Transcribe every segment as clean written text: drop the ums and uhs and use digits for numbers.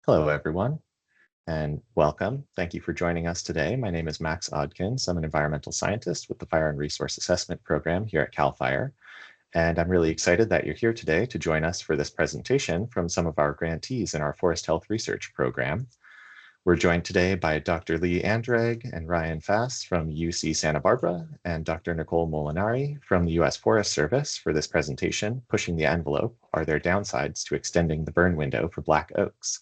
Hello, everyone, and welcome. Thank you for joining us today. My name is Max Odkins. I'm an environmental scientist with the Fire and Resource Assessment Program here at CAL FIRE, and I'm really excited that you're here today to join us for this presentation from some of our grantees in our Forest Health Research Program. We're joined today by Dr. Lee Anderegg and Ryan Fass from UC Santa Barbara and Dr. Nicole Molinari from the U.S. Forest Service for this presentation, Pushing the Envelope: Are There Downsides to Extending the Burn Window for Black Oaks?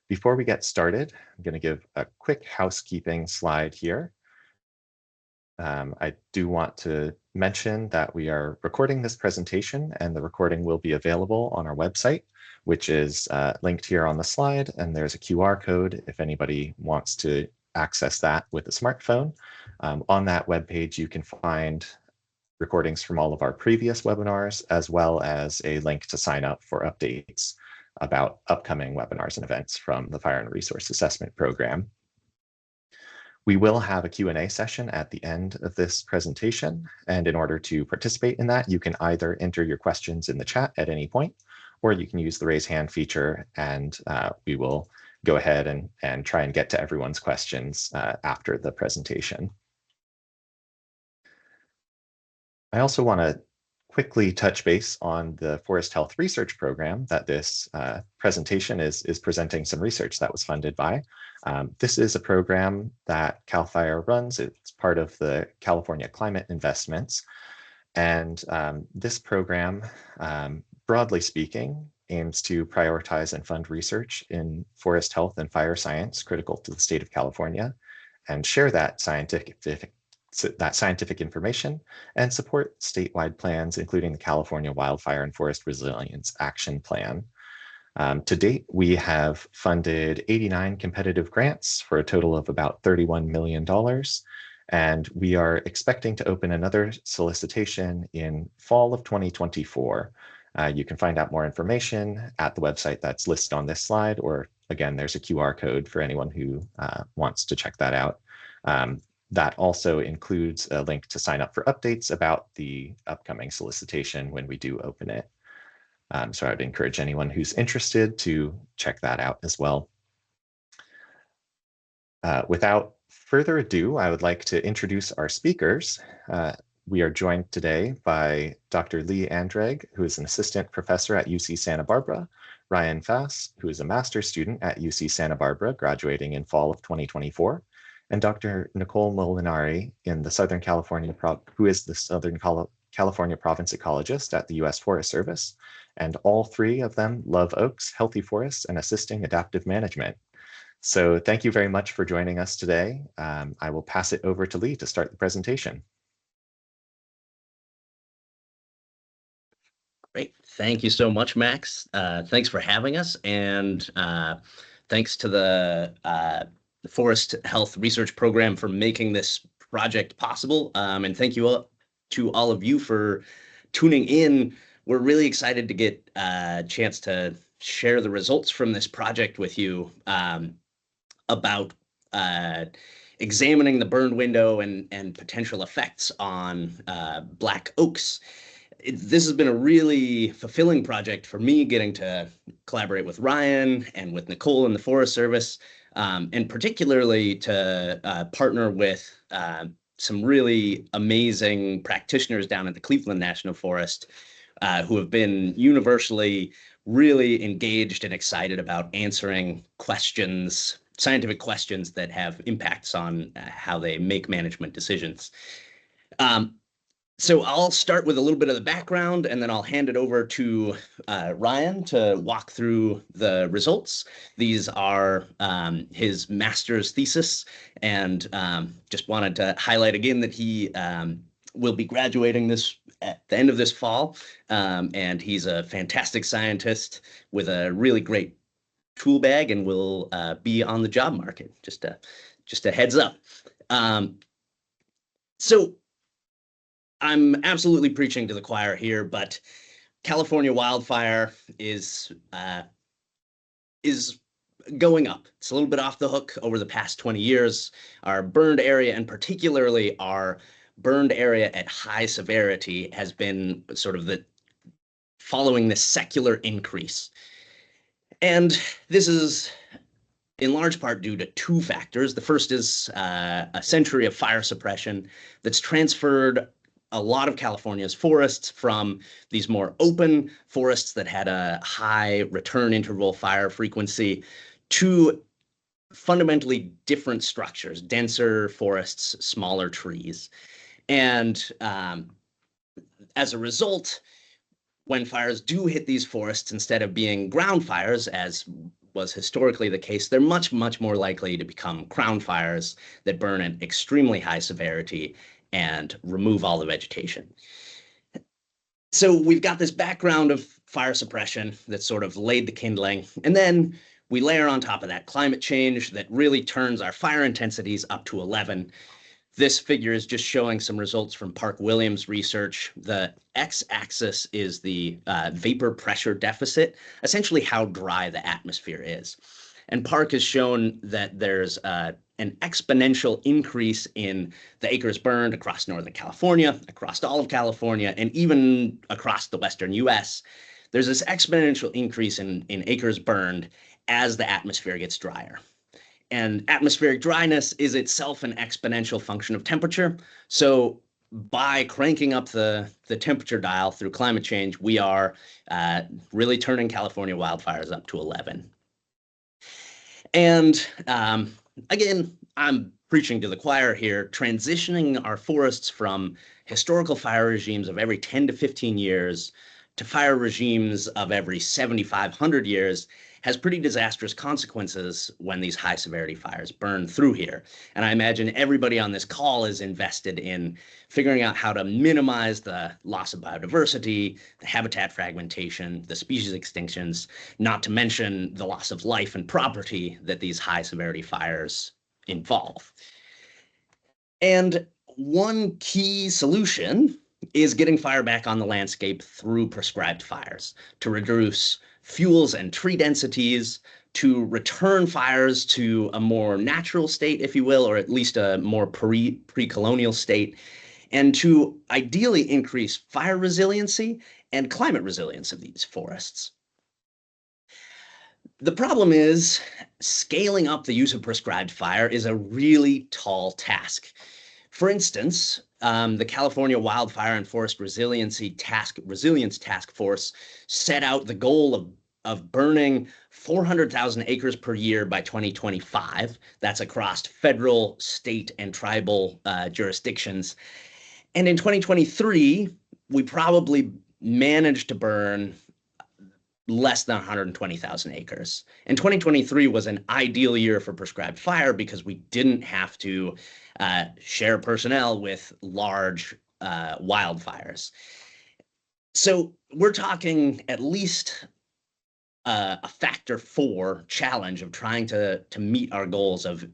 Before we get started, I'm going to give a quick housekeeping slide here. I do want to mention that we are recording this presentation, and the recording will be available on our website, which is linked here on the slide, and there's a QR code if anybody wants to access that with a smartphone. On that webpage, you can find recordings from all of our previous webinars, as well as a link to sign up for updates about upcoming webinars and events from the Fire and Resource Assessment Program. We will have a Q&A session at the end of this presentation, and in order to participate in that, you can either enter your questions in the chat at any point, or you can use the raise hand feature, and we will go ahead and try and get to everyone's questions after the presentation. I also want to quickly touch base on the Forest Health Research Program that this presentation is presenting some research that was funded by. This is a program that CAL FIRE runs. It's part of the California Climate Investments. And this program, broadly speaking, aims to prioritize and fund research in forest health and fire science critical to the state of California, and share that scientific information and support statewide plans, including the California Wildfire and Forest Resilience Action Plan. To date, we have funded 89 competitive grants for a total of about $31 million. And we are expecting to open another solicitation in fall of 2024. You can find out more information at the website that's listed on this slide, or again, there's a QR code for anyone who wants to check that out. That also includes a link to sign up for updates about the upcoming solicitation when we do open it. So I would encourage anyone who's interested to check that out as well. Without further ado, I would like to introduce our speakers. We are joined today by Dr. Lee Anderegg, who is an assistant professor at UC Santa Barbara, Ryan Fass, who is a master's student at UC Santa Barbara, graduating in fall of 2024, and Dr. Nicole Molinari in the Southern California, who is the Southern California Province Ecologist at the U.S. Forest Service. And all three of them love oaks, healthy forests, and assisting adaptive management. So thank you very much for joining us today. I will pass it over to Lee to start the presentation. Great. Thank you so much, Max. Thanks for having us. And thanks to the Forest Health Research Program for making this project possible. And thank you all, to all of you for tuning in. We're really excited to get a chance to share the results from this project with you about examining the burn window and potential effects on black oaks. This has been a really fulfilling project for me, getting to collaborate with Ryan and with Nicole in the Forest Service, and particularly to partner with some really amazing practitioners down at the Cleveland National Forest who have been universally really engaged and excited about answering questions, scientific questions that have impacts on how they make management decisions. So I'll start with a little bit of the background, and then I'll hand it over to Ryan to walk through the results. These are his master's thesis, and just wanted to highlight again that he will be graduating this at the end of this fall, and he's a fantastic scientist with a really great tool bag and will be on the job market. Just a heads up. So I'm absolutely preaching to the choir here, but California wildfire is going up. It's a little bit off the hook over the past 20 years. Our burned area, and particularly our burned area at high severity, has been sort of following this secular increase. And this is in large part due to two factors. The first is a century of fire suppression that's transferred a lot of California's forests from these more open forests that had a high return interval fire frequency to fundamentally different structures, denser forests, smaller trees. And as a result, when fires do hit these forests, instead of being ground fires, as was historically the case, they're much, much more likely to become crown fires that burn at extremely high severity and remove all the vegetation. So we've got this background of fire suppression that sort of laid the kindling. And then we layer on top of that climate change that really turns our fire intensities up to 11. This figure is just showing some results from Park Williams research. The x-axis is the vapor pressure deficit, essentially how dry the atmosphere is. And Park has shown that there's an exponential increase in the acres burned across Northern California, across all of California, and even across the Western US. There's this exponential increase in acres burned as the atmosphere gets drier. And atmospheric dryness is itself an exponential function of temperature. So by cranking up the temperature dial through climate change, we are really turning California wildfires up to 11. And again, I'm preaching to the choir here, transitioning our forests from historical fire regimes of every 10 to 15 years to fire regimes of every 7,500 years has pretty disastrous consequences when these high severity fires burn through here. And I imagine everybody on this call is invested in figuring out how to minimize the loss of biodiversity, the habitat fragmentation, the species extinctions, not to mention the loss of life and property that these high severity fires involve. And one key solution is getting fire back on the landscape through prescribed fires to reduce fuels and tree densities, to return fires to a more natural state, if you will, or at least a more pre-colonial state, and to ideally increase fire resiliency and climate resilience of these forests. The problem is scaling up the use of prescribed fire is a really tall task. For instance, the California Wildfire and Forest Resilience Task Force set out the goal of burning 400,000 acres per year by 2025. That's across federal, state, and tribal jurisdictions. And in 2023, we probably managed to burn less than 120,000 acres. And 2023 was an ideal year for prescribed fire because we didn't have to share personnel with large wildfires. So we're talking at least a factor 4 challenge of trying to meet our goals of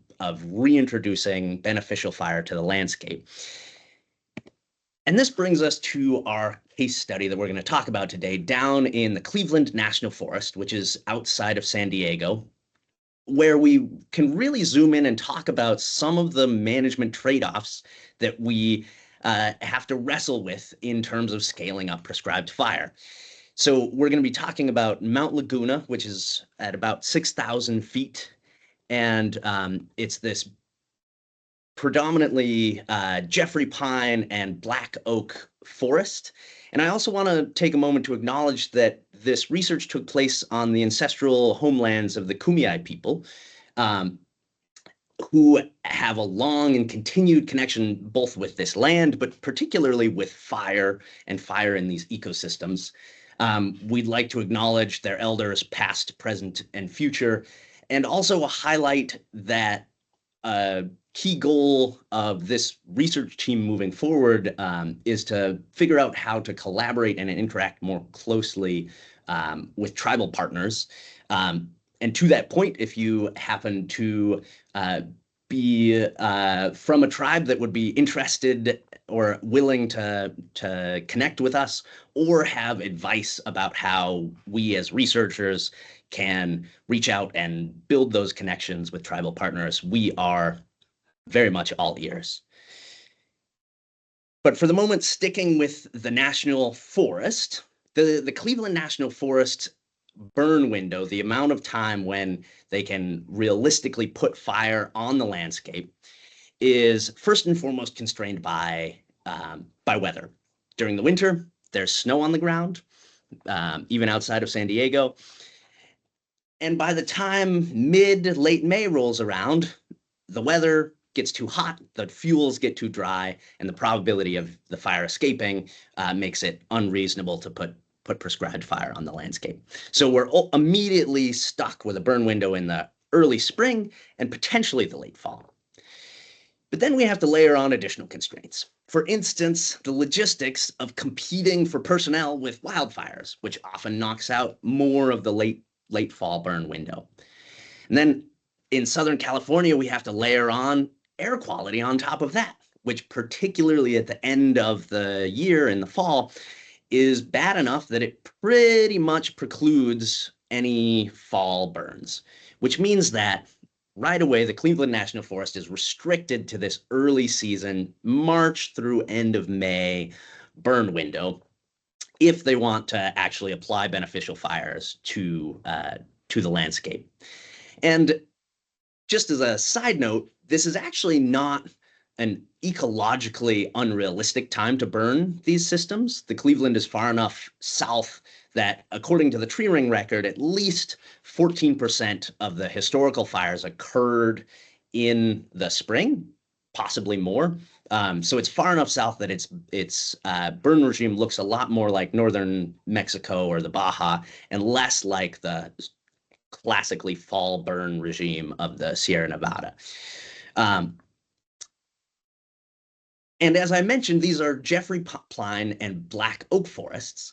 reintroducing beneficial fire to the landscape. And this brings us to our case study that we're going to talk about today down in the Cleveland National Forest, which is outside of San Diego, where we can really zoom in and talk about some of the management trade-offs that we have to wrestle with in terms of scaling up prescribed fire. So we're going to be talking about Mount Laguna, which is at about 6,000 feet. And it's this predominantly Jeffrey pine and black oak forest. And I also want to take a moment to acknowledge that this research took place on the ancestral homelands of the Kumeyaay people, who have a long and continued connection both with this land, but particularly with fire and fire in these ecosystems. We'd like to acknowledge their elders, past, present, and future, and also highlight that key goal of this research team moving forward is to figure out how to collaborate and interact more closely with tribal partners. And to that point, if you happen to be from a tribe that would be interested or willing to connect with us, or have advice about how we as researchers can reach out and build those connections with tribal partners, we are very much all ears. But for the moment, sticking with the National Forest, the Cleveland National Forest burn window, the amount of time when they can realistically put fire on the landscape, is first and foremost constrained by weather. During the winter, there's snow on the ground, even outside of San Diego. And by the time late May rolls around, the weather gets too hot, the fuels get too dry, and the probability of the fire escaping makes it unreasonable to put prescribed fire on the landscape. So we're immediately stuck with a burn window in the early spring and potentially the late fall. But then we have to layer on additional constraints. For instance, the logistics of competing for personnel with wildfires, which often knocks out more of the late fall burn window. And then in Southern California, we have to layer on air quality on top of that, which particularly at the end of the year in the fall is bad enough that it pretty much precludes any fall burns, which means that right away, the Cleveland National Forest is restricted to this early season, March through end of May burn window, if they want to actually apply beneficial fires to the landscape. And just as a side note, this is actually not an ecologically unrealistic time to burn these systems. The Cleveland is far enough south that, according to the tree ring record, at least 14% of the historical fires occurred in the spring, possibly more. So it's far enough south that its burn regime looks a lot more like northern Mexico or the Baja, and less like the classically fall burn regime of the Sierra Nevada. And as I mentioned, these are Jeffrey pine and black oak forests,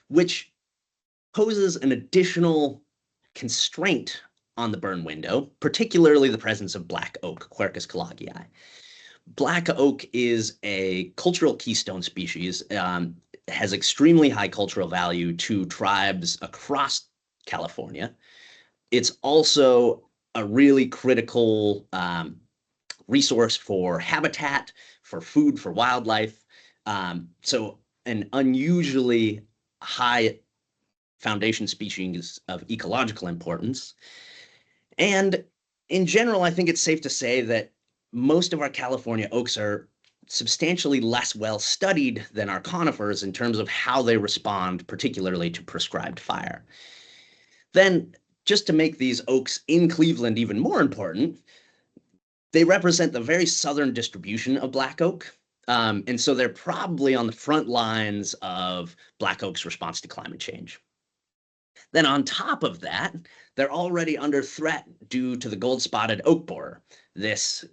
which poses an additional constraint on the burn window, particularly the presence of black oak, Quercus cologii. Black oak is a cultural keystone species, has extremely high cultural value to tribes across California. It's also a really critical resource for habitat, for food, for wildlife. So an unusually high foundation species of ecological importance. And in general, I think it's safe to say that most of our California oaks are substantially less well studied than our conifers in terms of how they respond, particularly to prescribed fire. Then, just to make these oaks in Cleveland even more important, they represent the very southern distribution of black oak. And so they're probably on the front lines of black oak's response to climate change. Then on top of that, they're already under threat due to the gold-spotted oak borer, this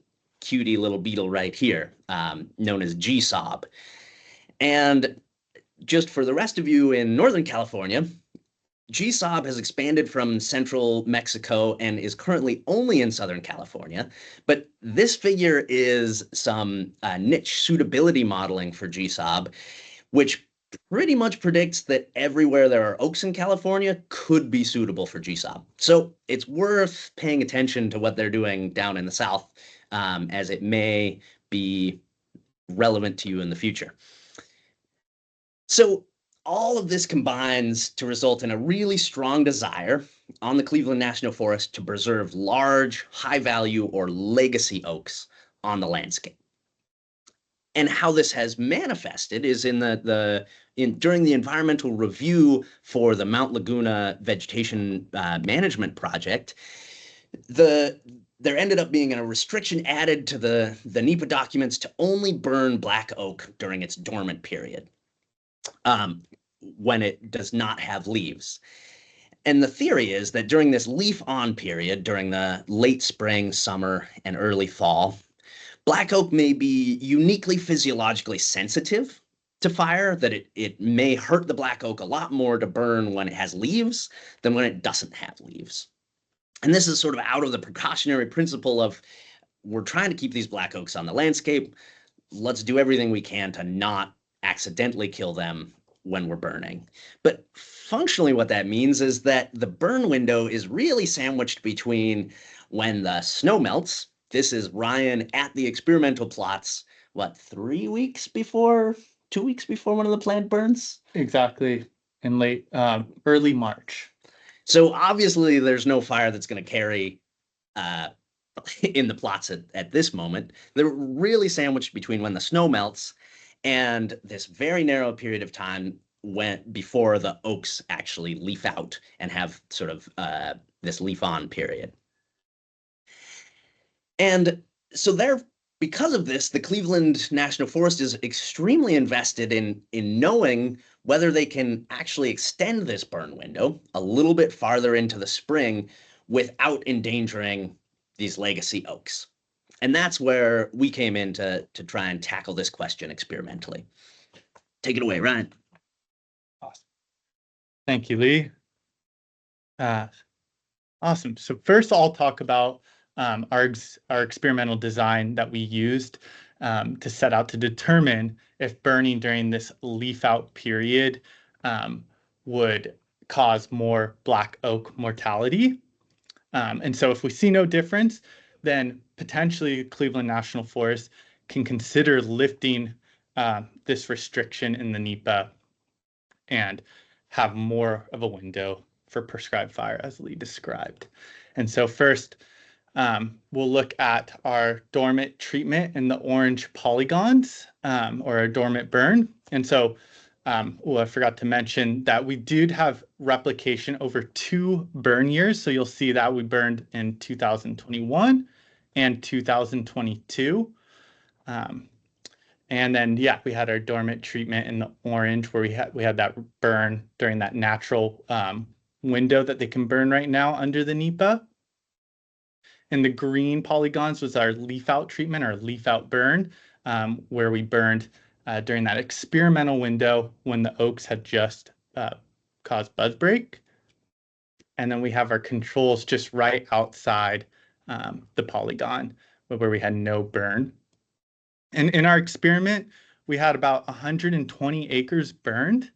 cutie little beetle right here, known as G-sob. And just for the rest of you in Northern California, G-sob has expanded from central Mexico and is currently only in Southern California. But this figure is some niche suitability modeling for G-sob, which pretty much predicts that everywhere there are oaks in California could be suitable for G-sob. So it's worth paying attention to what they're doing down in the South, as it may be relevant to you in the future. So all of this combines to result in a really strong desire on the Cleveland National Forest to preserve large, high-value, or legacy oaks on the landscape. And how this has manifested is in during the environmental review for the Mount Laguna Vegetation Management Project, there ended up being a restriction added to the NEPA documents to only burn black oak during its dormant period, when it does not have leaves. And the theory is that during this leaf-on period, during the late spring, summer, and early fall, black oak may be uniquely physiologically sensitive to fire, that it may hurt the black oak a lot more to burn when it has leaves than when it doesn't have leaves. And this is sort of out of the precautionary principle of, we're trying to keep these black oaks on the landscape. Let's do everything we can to not accidentally kill them when we're burning. But functionally what that means is that the burn window is really sandwiched between when the snow melts. This is Ryan at the experimental plots, 2 weeks before one of the plant burns? Exactly, in early March. So obviously, there's no fire that's going to carry uh, in the plots at this moment. They're really sandwiched between when the snow melts and this very narrow period of time when before the oaks actually leaf out and have sort of this leaf on period. And so there, because of this, the Cleveland National Forest is extremely invested in knowing whether they can actually extend this burn window a little bit farther into the spring without endangering these legacy oaks. And that's where we came in to try and tackle this question experimentally. Take it away, Ryan. Awesome. Thank you, Lee. Awesome. So first I'll talk about our experimental design that we used to set out to determine if burning during this leaf out period would cause more black oak mortality. And so if we see no difference, then potentially Cleveland National Forest can consider lifting this restriction in the NEPA and have more of a window for prescribed fire as Lee described. And so first, we'll look at our dormant treatment in the orange polygons or a dormant burn. And so I forgot to mention that we did have replication over 2 burn years. So you'll see that we burned in 2021 and 2022. And then, yeah, we had our dormant treatment in the orange where we had that burn during that natural window that they can burn right now under the NEPA. And the green polygons was our leaf out treatment or leaf out burn, where we burned during that experimental window when the oaks had just caused buzz break. And then we have our controls just right outside the polygon where we had no burn. And in our experiment, we had about 120 acres burned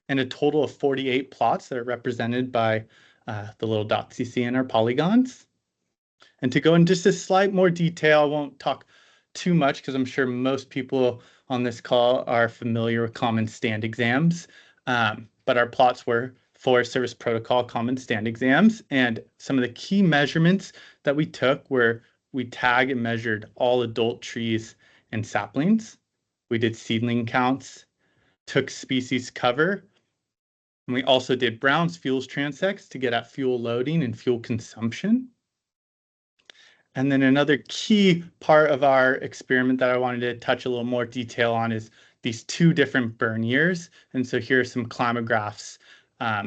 and a total of 48 plots that are represented by the little dots you see in our polygons. And to go in just a slight more detail, I won't talk too much because I'm sure most people on this call are familiar with common stand exams. But our plots were Forest Service Protocol common stand exams. And some of the key measurements that we took were we tag and measured all adult trees and saplings. We did seedling counts, took species cover, and we also did Brown's fuels transects to get at fuel loading and fuel consumption. And then another key part of our experiment that I wanted to touch a little more detail on is these 2 different burn years. And so here are some climagraphs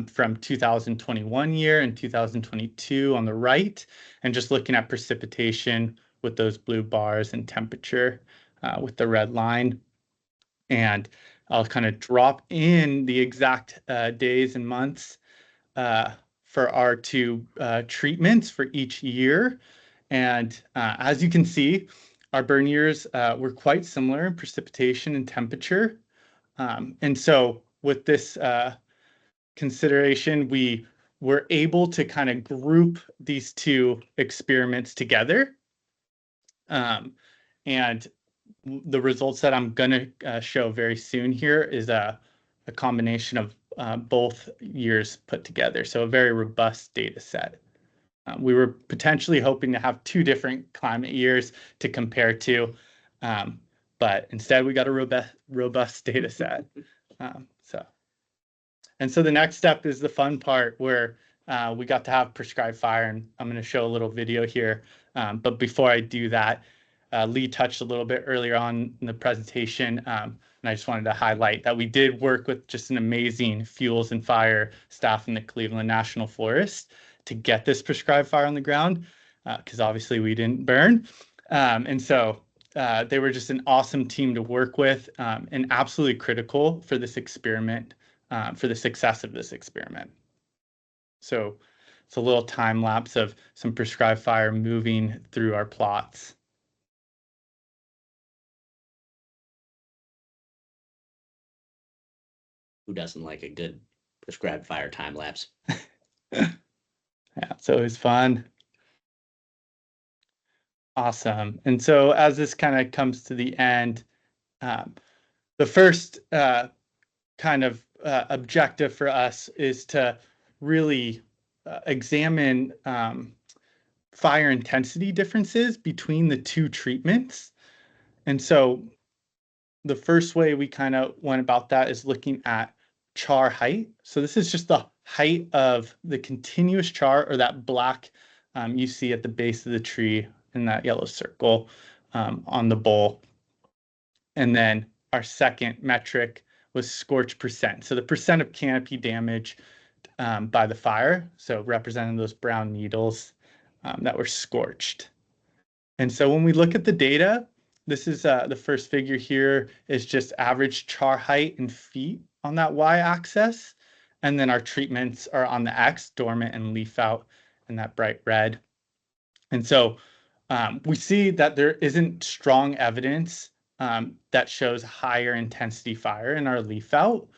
from 2021 year and 2022 on the right, and just looking at precipitation with those blue bars and temperature with the red line. And I'll kind of drop in the exact days and months for our 2 treatments for each year. And as you can see, our burn years were quite similar in precipitation and temperature. And so with this consideration, we were able to kind of group these 2 experiments together. And the results that I'm going to show very soon here is a combination of both years put together. So a very robust data set. We were potentially hoping to have 2 different climate years to compare to, but instead we got a robust data set. So the next step is the fun part where we got to have prescribed fire, and I'm going to show a little video here. But before I do that, Lee touched a little bit earlier on in the presentation, and I just wanted to highlight that we did work with just an amazing fuels and fire staff in the Cleveland National Forest to get this prescribed fire on the ground, because obviously we didn't burn. And so they were just an awesome team to work with and absolutely critical for this experiment, for the success of this experiment. So it's a little time lapse of some prescribed fire moving through our plots. Who doesn't like a good prescribed fire time lapse? Yeah, it's always fun. Awesome. And so as this kind of comes to the end, the first kind of objective for us is to really examine fire intensity differences between the two treatments. And so the first way we kind of went about that is looking at char height. So this is just the height of the continuous char, or that black you see at the base of the tree in that yellow circle on the bowl. And then our second metric was scorch percent. So the percent of canopy damage by the fire, so representing those brown needles that were scorched. And so when we look at the data, this is the first figure here is just average char height in feet on that y-axis. And then our treatments are on the x, dormant and leaf out in that bright red. And so we see that there isn't strong evidence that shows higher intensity fire in our leaf out.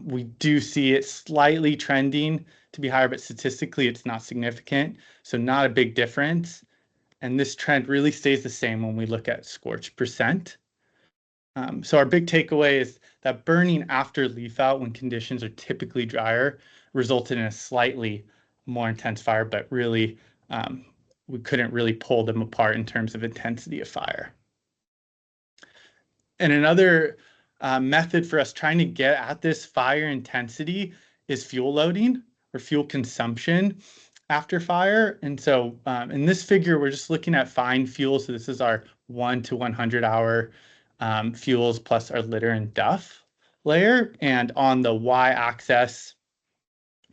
We do see it slightly trending to be higher, but statistically it's not significant. So not a big difference. And this trend really stays the same when we look at scorch percent. So our big takeaway is that burning after leaf out when conditions are typically drier resulted in a slightly more intense fire, but really we couldn't really pull them apart in terms of intensity of fire. And another method for us trying to get at this fire intensity is fuel loading or fuel consumption after fire. And so in this figure, we're just looking at fine fuel. So this is our 1 to 100 hour fuels plus our litter and duff layer. And on the y-axis,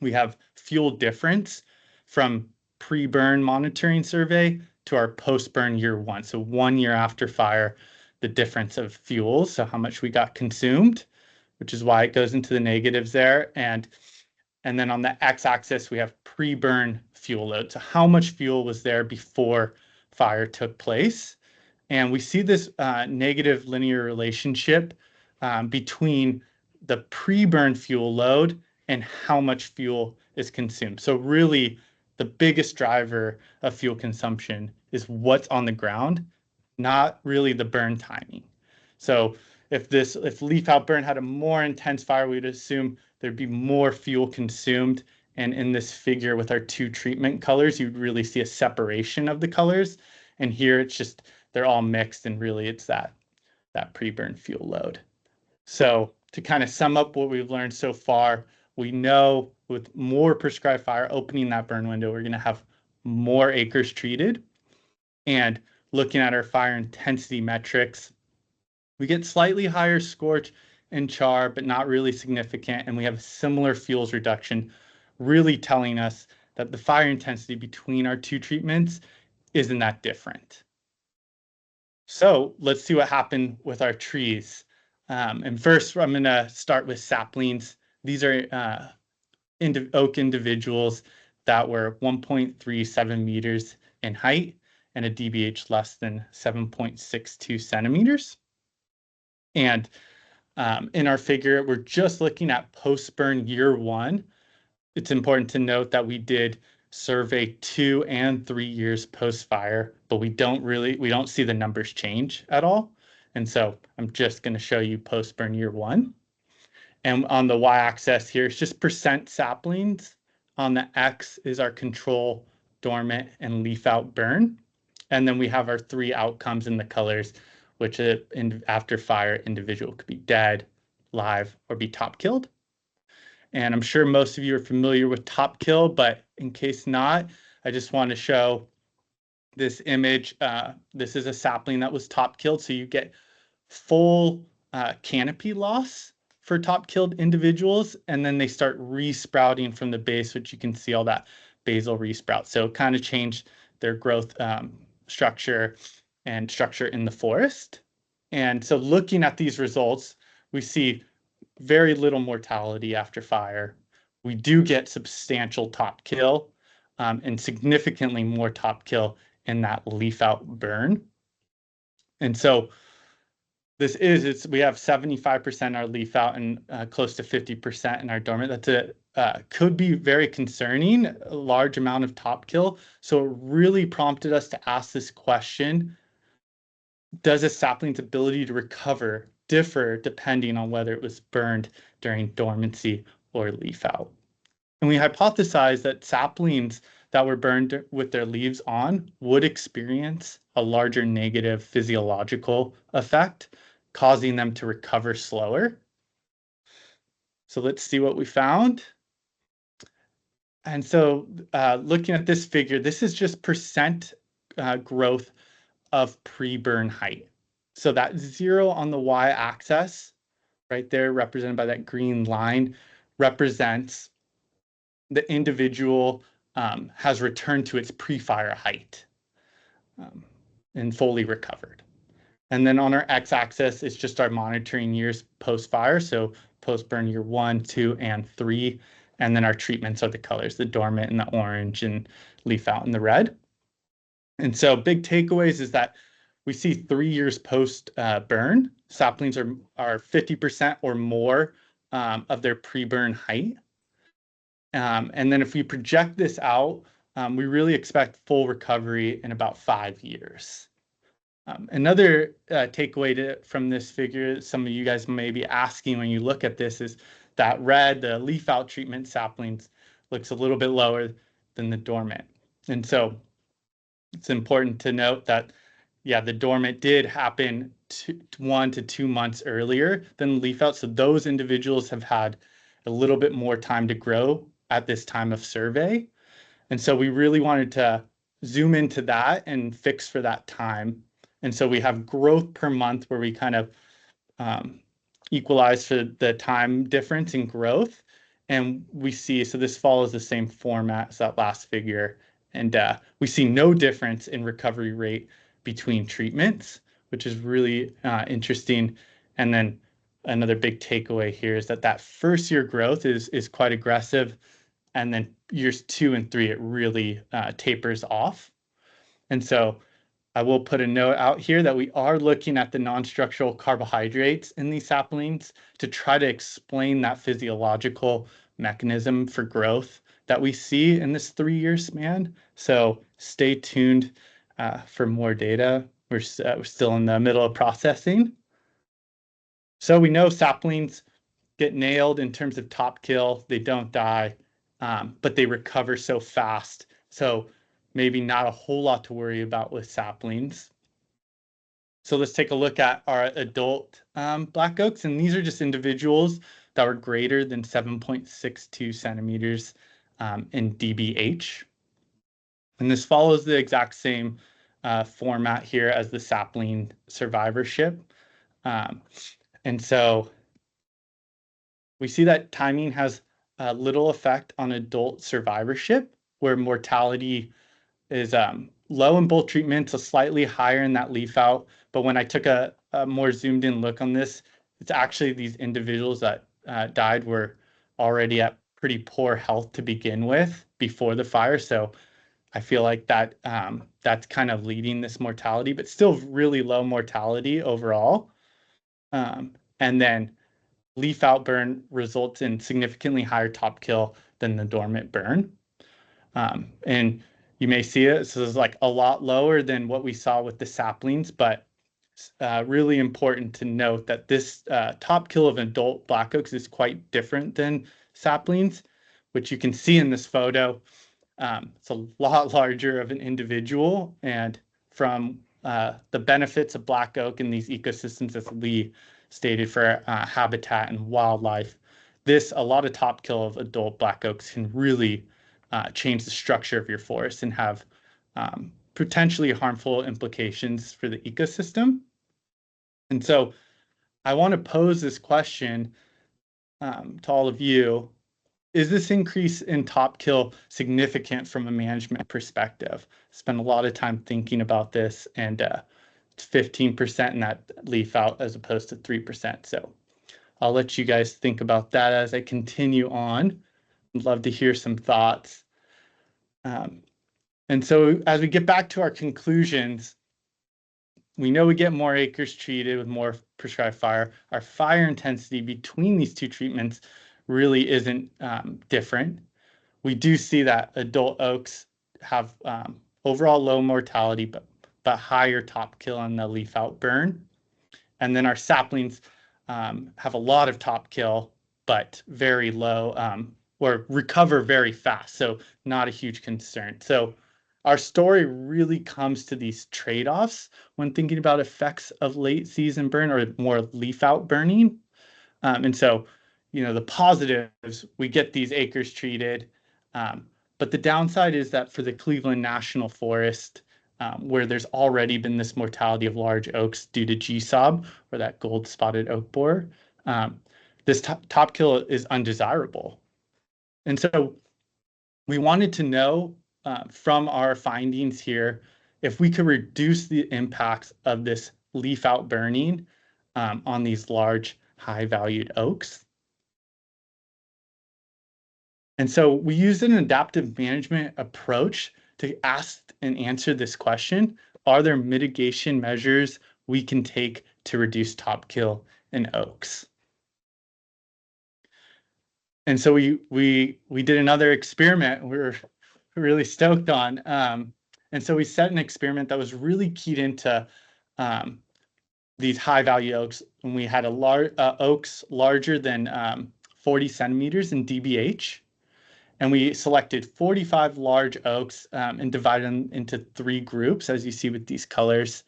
we have fuel difference from pre-burn monitoring survey to our post-burn year 1. So 1 year after fire, the difference of fuels, so how much we got consumed, which is why it goes into the negatives there. And then on the x-axis, we have pre-burn fuel load. So how much fuel was there before fire took place? And we see this negative linear relationship between the pre-burn fuel load and how much fuel is consumed. So really, the biggest driver of fuel consumption is what's on the ground, not really the burn timing. So if leaf out burn had a more intense fire, we'd assume there'd be more fuel consumed. And in this figure with our two treatment colors, you'd really see a separation of the colors. And here it's just, they're all mixed, and really it's that pre-burn fuel load. So to kind of sum up what we've learned so far, we know with more prescribed fire opening that burn window, we're going to have more acres treated. And looking at our fire intensity metrics, we get slightly higher scorch and char, but not really significant. And we have a similar fuels reduction, really telling us that the fire intensity between our two treatments isn't that different. So let's see what happened with our trees. And first, I'm going to start with saplings. These are oak individuals that were 1.37 meters in height and a DBH less than 7.62 centimeters. And in our figure, we're just looking at post-burn year 1. It's important to note that we did survey 2 and 3 years post-fire, but we don't see the numbers change at all. And so I'm just going to show you post-burn year 1. And on the y-axis here, it's just percent saplings. On the x is our control, dormant, and leaf out burn. And then we have our 3 outcomes in the colors, which after fire, individual could be dead, live, or be top killed. And I'm sure most of you are familiar with top kill, but in case not, I just want to show this image. This is a sapling that was top killed. So you get full canopy loss for top killed individuals, and then they start resprouting from the base, which you can see all that basal resprout. So it kind of changed their growth structure and structure in the forest. And so looking at these results, we see very little mortality after fire. We do get substantial top kill and significantly more top kill in that leaf out burn. And so we have 75% our leaf out and close to 50% in our dormant. That's could be very concerning, a large amount of top kill. So it really prompted us to ask this question: does a sapling's ability to recover differ depending on whether it was burned during dormancy or leaf out? And we hypothesized that saplings that were burned with their leaves on would experience a larger negative physiological effect, causing them to recover slower. So let's see what we found. And so looking at this figure, this is just percent growth of pre-burn height. So that 0 on the y-axis, right there, represented by that green line, represents the individual has returned to its pre-fire height and fully recovered. And then on our x-axis, it's just our monitoring years post-fire. So post-burn year 1, 2, and 3. And then our treatments are the colors, the dormant in the orange and leaf out in the red. And so big takeaways is that we see 3 years post-burn, saplings are 50% or more of their pre-burn height. And then if we project this out, we really expect full recovery in about 5 years. Another takeaway from this figure, some of you guys may be asking when you look at this, is that red, the leaf out treatment saplings, looks a little bit lower than the dormant. And so it's important to note that, yeah, the dormant did happen 1 to 2 months earlier than the leaf out. So those individuals have had a little bit more time to grow at this time of survey. And so we really wanted to zoom into that and fix for that time. And so we have growth per month where we kind of equalize for the time difference in growth. And we see, so this follows the same format as that last figure. And we see no difference in recovery rate between treatments, which is really interesting. And then another big takeaway here is that first year growth is quite aggressive. And then years 2 and 3, it really tapers off. And so I will put a note out here that we are looking at the non-structural carbohydrates in these saplings to try to explain that physiological mechanism for growth that we see in this 3-year span. So stay tuned for more data. We're still in the middle of processing. So we know saplings get nailed in terms of top kill. They don't die, but they recover so fast. So maybe not a whole lot to worry about with saplings. So let's take a look at our adult black oaks. And these are just individuals that were greater than 7.62 centimeters in DBH. And this follows the exact same format here as the sapling survivorship. And so we see that timing has little effect on adult survivorship, where mortality is low in both treatments, so slightly higher in that leaf out. But when I took a more zoomed in look on this, it's actually these individuals that died were already at pretty poor health to begin with before the fire. So I feel like that that's kind of leading this mortality, but still really low mortality overall. And then leaf out burn results in significantly higher top kill than the dormant burn. And you may see it, so it's like a lot lower than what we saw with the saplings, but really important to note that this top kill of adult black oaks is quite different than saplings, which you can see in this photo. It's a lot larger of an individual, and from the benefits of black oak in these ecosystems, as Lee stated, for habitat and wildlife, a lot of top kill of adult black oaks can really change the structure of your forest and have potentially harmful implications for the ecosystem. And so I want to pose this question to all of you. Is this increase in top kill significant from a management perspective? Spend a lot of time thinking about this, and it's 15% in that leaf out as opposed to 3%. So I'll let you guys think about that as I continue on. I'd love to hear some thoughts. And so as we get back to our conclusions, we know we get more acres treated with more prescribed fire. Our fire intensity between these two treatments really isn't different. We do see that adult oaks have overall low mortality, but higher top kill on the leaf out burn. And then our saplings have a lot of top kill, but very low or recover very fast. So not a huge concern. So our story really comes to these trade-offs when thinking about effects of late season burn or more leaf out burning. And so, the positives, we get these acres treated. But the downside is that for the Cleveland National Forest, where there's already been this mortality of large oaks due to GSOB, or that gold spotted oak borer, this top kill is undesirable. And so we wanted to know from our findings here if we could reduce the impacts of this leaf out burning on these large, high valued oaks. And so we used an adaptive management approach to ask and answer this question. Are there mitigation measures we can take to reduce top kill in oaks? And so we did another experiment we were really stoked on. And so we set an experiment that was really keyed into these high value oaks. And we had oaks larger than 40 centimeters in DBH. And we selected 45 large oaks and divided them into 3 groups, as you see with these colors.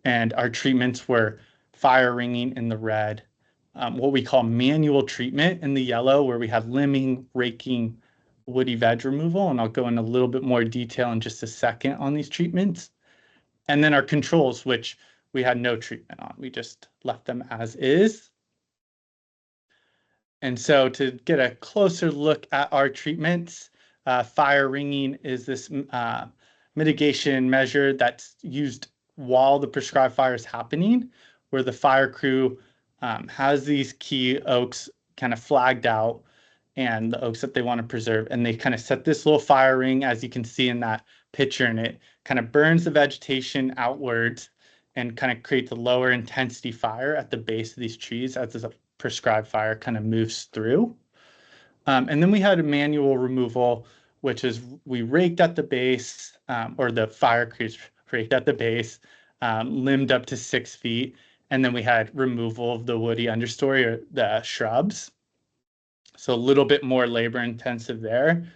And our treatments were fire ringing in the red, what we call manual treatment in the yellow, where we had limbing, raking, woody veg removal. And I'll go in a little bit more detail in just a second on these treatments. And then our controls, which we had no treatment on. We just left them as is. And so to get a closer look at our treatments, fire ringing is this mitigation measure that's used while the prescribed fire is happening, where the fire crew has these key oaks kind of flagged out and the oaks that they want to preserve. And they kind of set this little fire ring, as you can see in that picture, and it kind of burns the vegetation outwards and kind of creates a lower intensity fire at the base of these trees as a prescribed fire kind of moves through. And then we had a manual removal, which is we raked at the base, or the fire crews raked at the base, limbed up to 6 feet. And then we had removal of the woody understory or the shrubs. So a little bit more labor intensive there.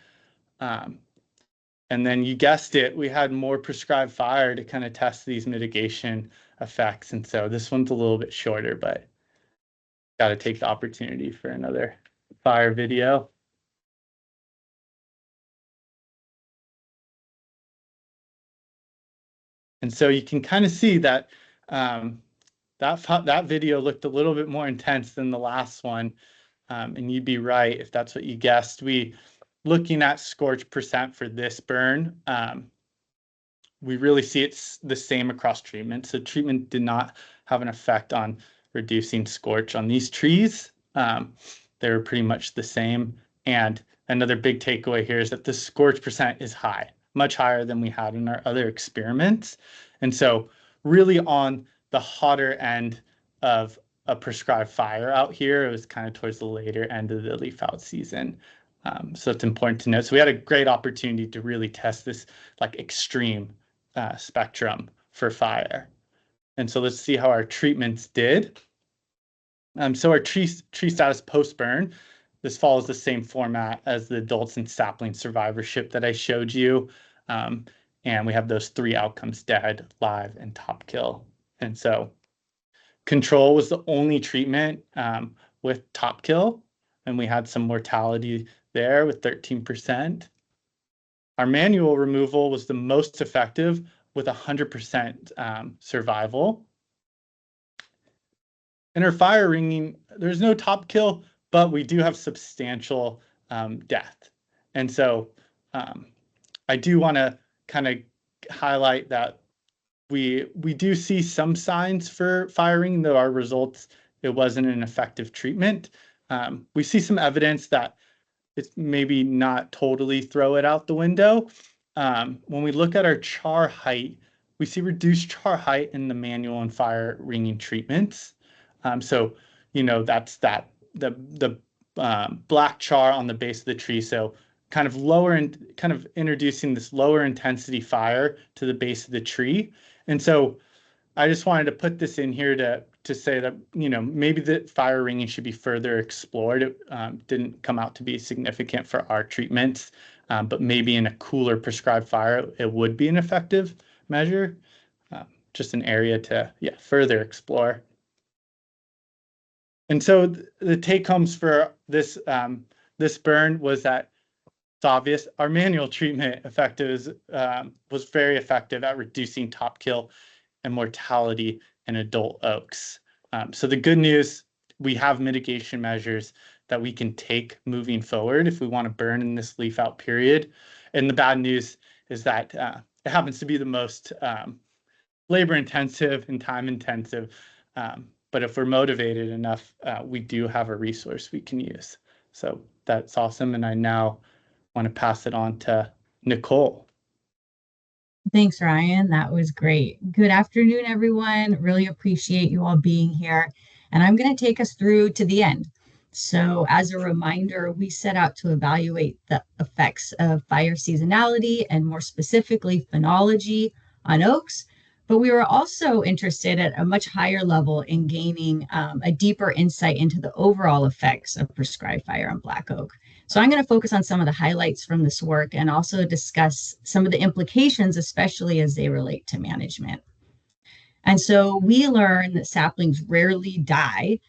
And then you guessed it, we had more prescribed fire to kind of test these mitigation effects. And so this one's a little bit shorter, but got to take the opportunity for another fire video. And so you can kind of see that that video looked a little bit more intense than the last one. And you'd be right if that's what you guessed. Looking at scorch percent for this burn, we really see it's the same across treatment. So treatment did not have an effect on reducing scorch on these trees. They were pretty much the same. And another big takeaway here is that the scorch percent is high, much higher than we had in our other experiments. And so really on the hotter end of a prescribed fire out here, it was kind of towards the later end of the leaf out season. So it's important to note. So we had a great opportunity to really test this like extreme spectrum for fire. And so let's see how our treatments did. So our tree status post-burn, this follows the same format as the adults and sapling survivorship that I showed you. And we have those 3 outcomes: dead, live, and top kill. And so control was the only treatment with top kill, and we had some mortality there with 13%. Our manual removal was the most effective with 100% survival. In our fire ringing, there's no top kill, but we do have substantial death. And so I do want to kind of highlight that we do see some signs for firing, though our results, it wasn't an effective treatment. We see some evidence that it's maybe not totally throw it out the window. When we look at our char height, we see reduced char height in the manual and fire ringing treatments. So, that's the black char on the base of the tree. So kind of lower and kind of introducing this lower intensity fire to the base of the tree. And so I just wanted to put this in here to to say that, maybe the fire ringing should be further explored. It didn't come out to be significant for our treatments, but maybe in a cooler prescribed fire, it would be an effective measure. Just an area to further explore. And so the take homes for this this burn was that it's obvious our manual treatment was very effective at reducing top kill and mortality in adult oaks. So the good news, we have mitigation measures that we can take moving forward if we want to burn in this leaf out period. And the bad news is that it happens to be the most labor intensive and time intensive. But if we're motivated enough, we do have a resource we can use. So that's awesome. And I now want to pass it on to Nicole. Thanks, Ryan. That was great. Good afternoon, everyone. Really appreciate you all being here. And I'm going to take us through to the end. So as a reminder, we set out to evaluate the effects of fire seasonality and more specifically phenology on oaks. But we were also interested at a much higher level in gaining a deeper insight into the overall effects of prescribed fire on black oak. So I'm going to focus on some of the highlights from this work and also discuss some of the implications, especially as they relate to management. And so we learned that saplings rarely die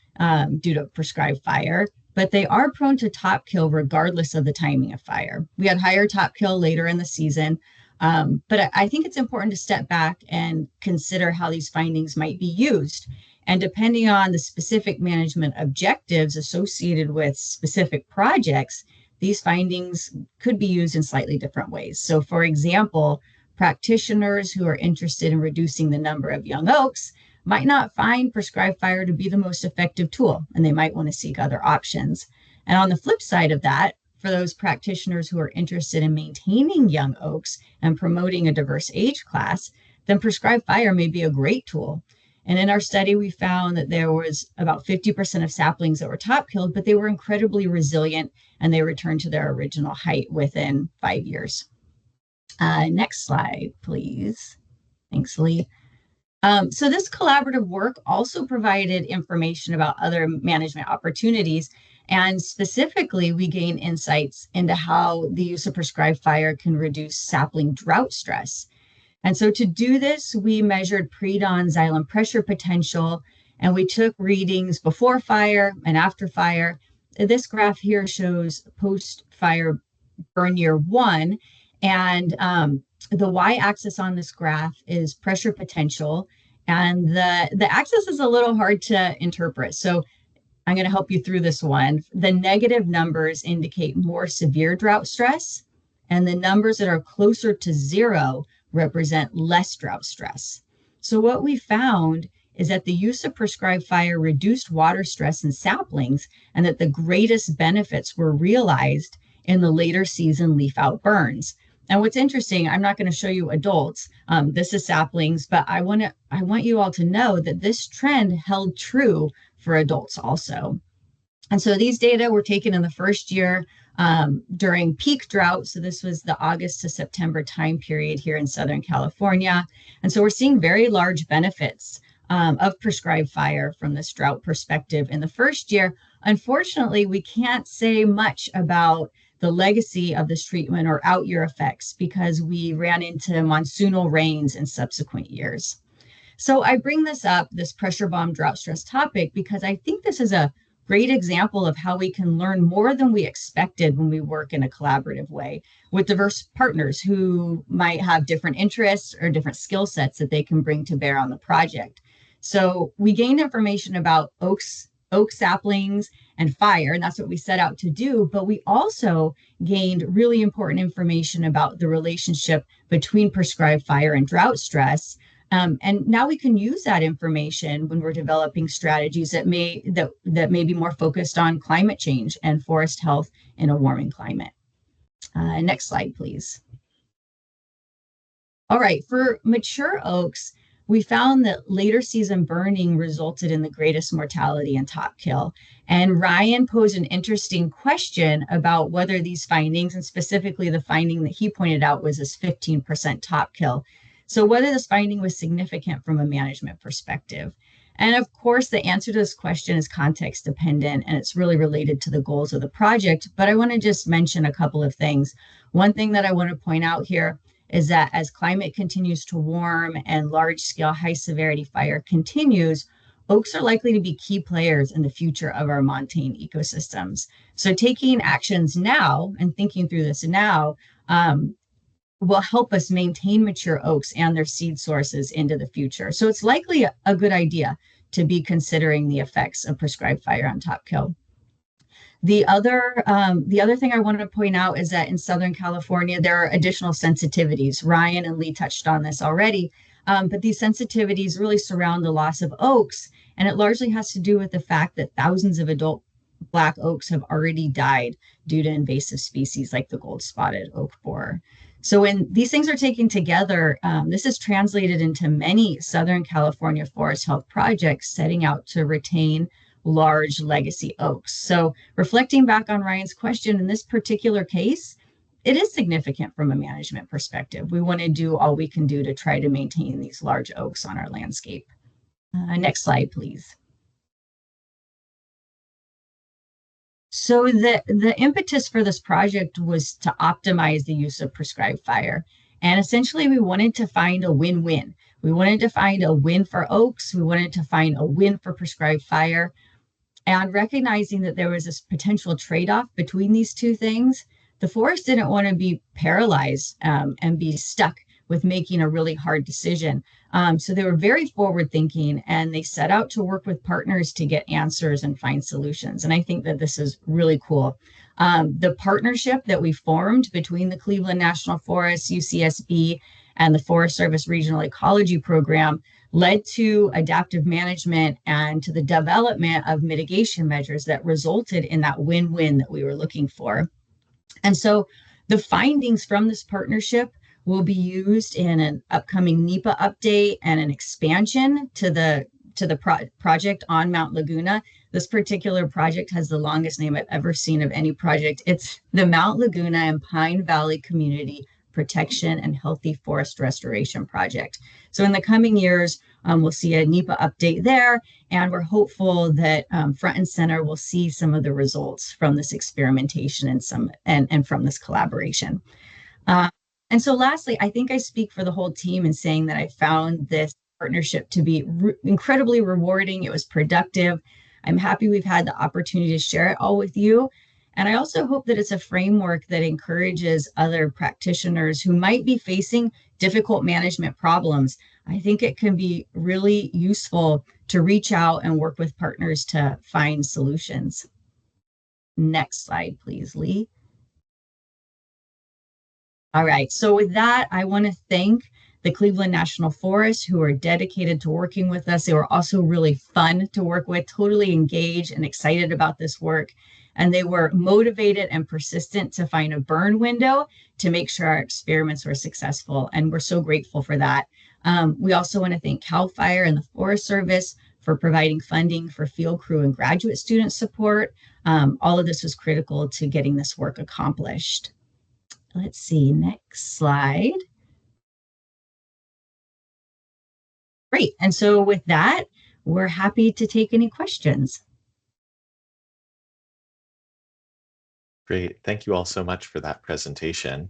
due to prescribed fire, but they are prone to top kill regardless of the timing of fire. We had higher top kill later in the season, but I think it's important to step back and consider how these findings might be used. And depending on the specific management objectives associated with specific projects, these findings could be used in slightly different ways. So for example, practitioners who are interested in reducing the number of young oaks might not find prescribed fire to be the most effective tool, and they might want to seek other options. And on the flip side of that, for those practitioners who are interested in maintaining young oaks and promoting a diverse age class, then prescribed fire may be a great tool. And in our study, we found that there was about 50% of saplings that were top killed, but they were incredibly resilient and they returned to their original height within 5 years. Next slide, please. Thanks, Lee. So this collaborative work also provided information about other management opportunities. And specifically, we gained insights into how the use of prescribed fire can reduce sapling drought stress. And so to do this, we measured pre-dawn xylem pressure potential, and we took readings before fire and after fire. This graph here shows post-fire burn year 1, and the y-axis on this graph is pressure potential, and the axis is a little hard to interpret. So I'm going to help you through this one. The negative numbers indicate more severe drought stress, and the numbers that are closer to 0 represent less drought stress. So what we found is that the use of prescribed fire reduced water stress in saplings, and that the greatest benefits were realized in the later season leaf out burns. And what's interesting, I'm not going to show you adults. This is saplings, but I want you all to know that this trend held true for adults also. And so these data were taken in the first year during peak drought. So this was the August to September time period here in Southern California. And so we're seeing very large benefits of prescribed fire from this drought perspective in the first year. Unfortunately, we can't say much about the legacy of this treatment or out year effects because we ran into monsoonal rains in subsequent years. So I bring this up, this pressure bomb drought stress topic, because I think this is a great example of how we can learn more than we expected when we work in a collaborative way with diverse partners who might have different interests or different skill sets that they can bring to bear on the project. So we gained information about oak saplings and fire, and that's what we set out to do. But we also gained really important information about the relationship between prescribed fire and drought stress. And now we can use that information when we're developing strategies that may be more focused on climate change and forest health in a warming climate. Next slide, please. All right, for mature oaks, we found that later season burning resulted in the greatest mortality and top kill. And Ryan posed an interesting question about whether these findings, and specifically the finding that he pointed out was this 15% top kill. So whether this finding was significant from a management perspective. And of course, the answer to this question is context dependent and it's really related to the goals of the project. But I want to just mention a couple of things. One thing that I want to point out here is that as climate continues to warm and large scale high severity fire continues, oaks are likely to be key players in the future of our montane ecosystems. So taking actions now and thinking through this now will help us maintain mature oaks and their seed sources into the future. So it's likely a good idea to be considering the effects of prescribed fire on Top Kill. The other thing I wanted to point out is that in Southern California, there are additional sensitivities. Ryan and Lee touched on this already, but these sensitivities really surround the loss of oaks, and it largely has to do with the fact that thousands of adult Black oaks have already died due to invasive species like the gold-spotted oak borer. So when these things are taken together, this is translated into many Southern California forest health projects setting out to retain large legacy oaks. So reflecting back on Ryan's question, in this particular case, it is significant from a management perspective. We want to do all we can do to try to maintain these large oaks on our landscape. Next slide, please. So the impetus for this project was to optimize the use of prescribed fire. And essentially, we wanted to find a win-win. We wanted to find a win for oaks. We wanted to find a win for prescribed fire. And recognizing that there was this potential trade-off between these two things, the forest didn't want to be paralyzed and be stuck with making a really hard decision. So they were very forward-thinking, and they set out to work with partners to get answers and find solutions. And I think that this is really cool. The partnership that we formed between the Cleveland National Forest, UCSB, and the Forest Service Regional Ecology Program led to adaptive management and to the development of mitigation measures that resulted in that win-win that we were looking for. And so the findings from this partnership will be used in an upcoming NEPA update and an expansion to the project on Mount Laguna. This particular project has the longest name I've ever seen of any project. It's the Mount Laguna and Pine Valley Community Protection and Healthy Forest Restoration Project. So in the coming years, we'll see a NEPA update there, and we're hopeful that front and center will see some of the results from this experimentation and from this collaboration. And so lastly, I think I speak for the whole team in saying that I found this partnership to be incredibly rewarding. It was productive. I'm happy we've had the opportunity to share it all with you. And I also hope that it's a framework that encourages other practitioners who might be facing difficult management problems. I think it can be really useful to reach out and work with partners to find solutions. Next slide, please, Lee. All right, so with that, I want to thank the Cleveland National Forest, who are dedicated to working with us. They were also really fun to work with, totally engaged and excited about this work. And they were motivated and persistent to find a burn window to make sure our experiments were successful. And we're so grateful for that. We also want to thank CAL FIRE and the Forest Service for providing funding for field crew and graduate student support. All of this was critical to getting this work accomplished. Let's see, next slide. Great. And so with that, we're happy to take any questions. Great. Thank you all so much for that presentation.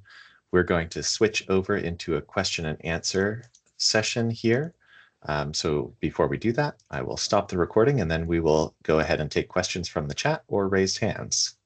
We're going to switch over into a question and answer session here. So before we do that, I will stop the recording and then we will go ahead and take questions from the chat or raised hands.